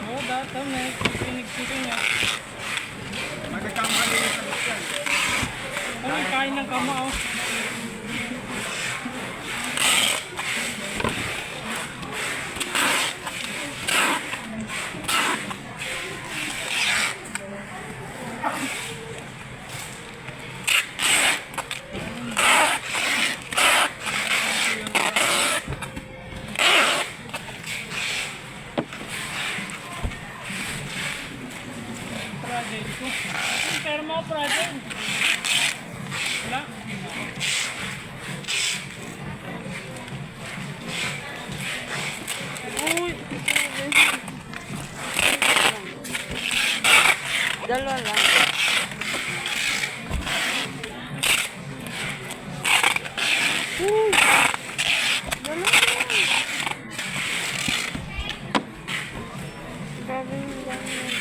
Oo, dati may kikinig-kinig niya. Magkakamali yung sagot yan. Ano, kain ng kamao. Project ko. Pero mga project. Wala. Uy! Dalawa lang. Uy! Dalawa lang. Grabe yung ganyan.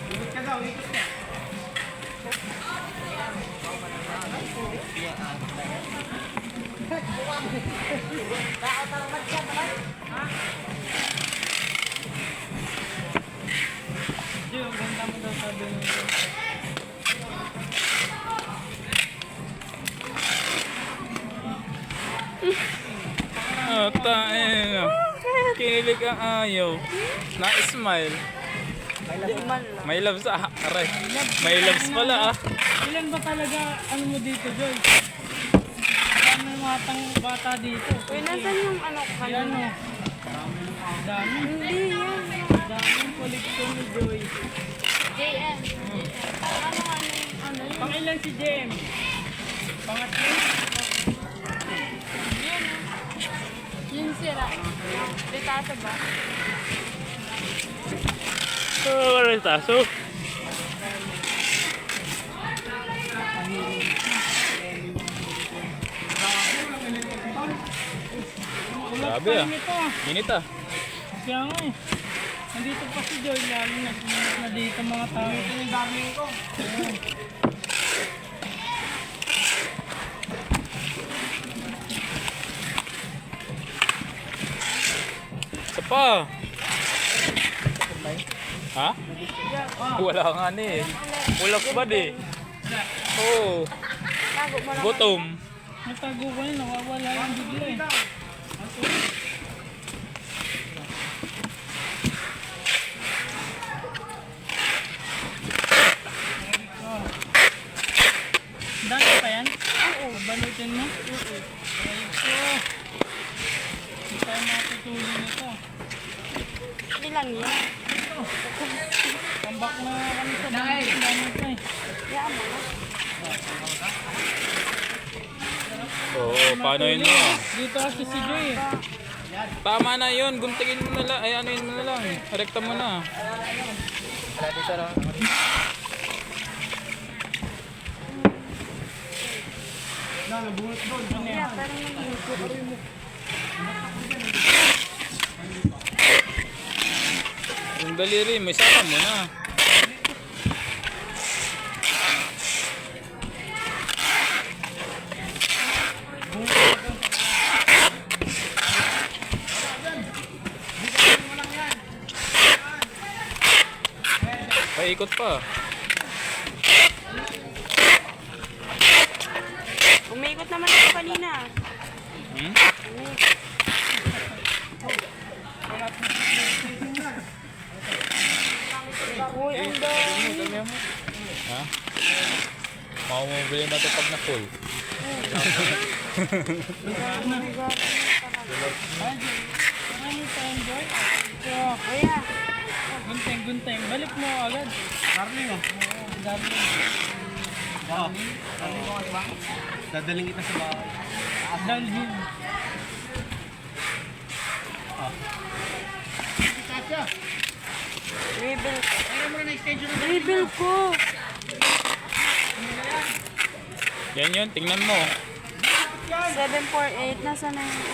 Ikot ka daw, ikot ka. Diyo, ang ganda mo daw sabi nito. Tayo. Kinilig ang ayaw. Na-smile. Di man lang. May loves aray. May loves pala Ilan ba talaga ano mo dito, Joy? Ano yung bata dito? Uy, nasan yung ano Yan kanina? o. Dami. Hindi yan. Daming koleksyon ni Joy. JM. Ano yun? Pang ilan si JM? Pangatlo? Yun. Yung sira. Retaso ba? Retaso? Grabe Init Kaya nga nandito pa si Joy, lalo nag-init na dito mga tao. Ito yung darling ko. Isa pa. Ha? Wala nga Ulap ba Oo. Tago mo lang. Gutom. Natago ko yun, nawawala yung bigla Dami pa yan? Oo. Balutin mo? Oo. Ito. Hindi tayo matutulong nito. Hindi lang yan. Tambak na kami sa dami pa Yan mo na. Oo, paano yun mo? Dito kasi si Joy Tama na yun, guntingin mo na lang. Ay, ano yun mo na lang. Rekta mo na. Wala dito lang. Nabungot doon. Yeah, parang nang Yung daliri, may saka mo na. Paikot pa. Umikot naman ako kanina. Uy, ang dami. Ha? Mamumubili na ito pag na-full. Kuya. Gunteng. Balik mo agad. Darling oh. Darling. Darling ko ba? Dadaling kita sa bahay. Dalhin. Rebuild ko. Ayun mo na na-schedule na. Rebuild ko. Yan yun, tingnan mo. 748. Nasaan na yung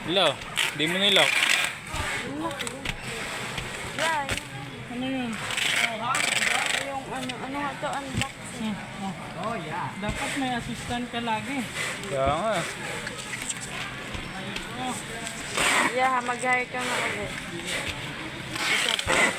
Hello. Di mo nilock. Yeah, Ano yun? yung ano nga to, unboxing. Oh, yeah. Dapat may assistant ka lagi. Kaya nga. Yeah, mag-hire ka nga ulit. Isa pa.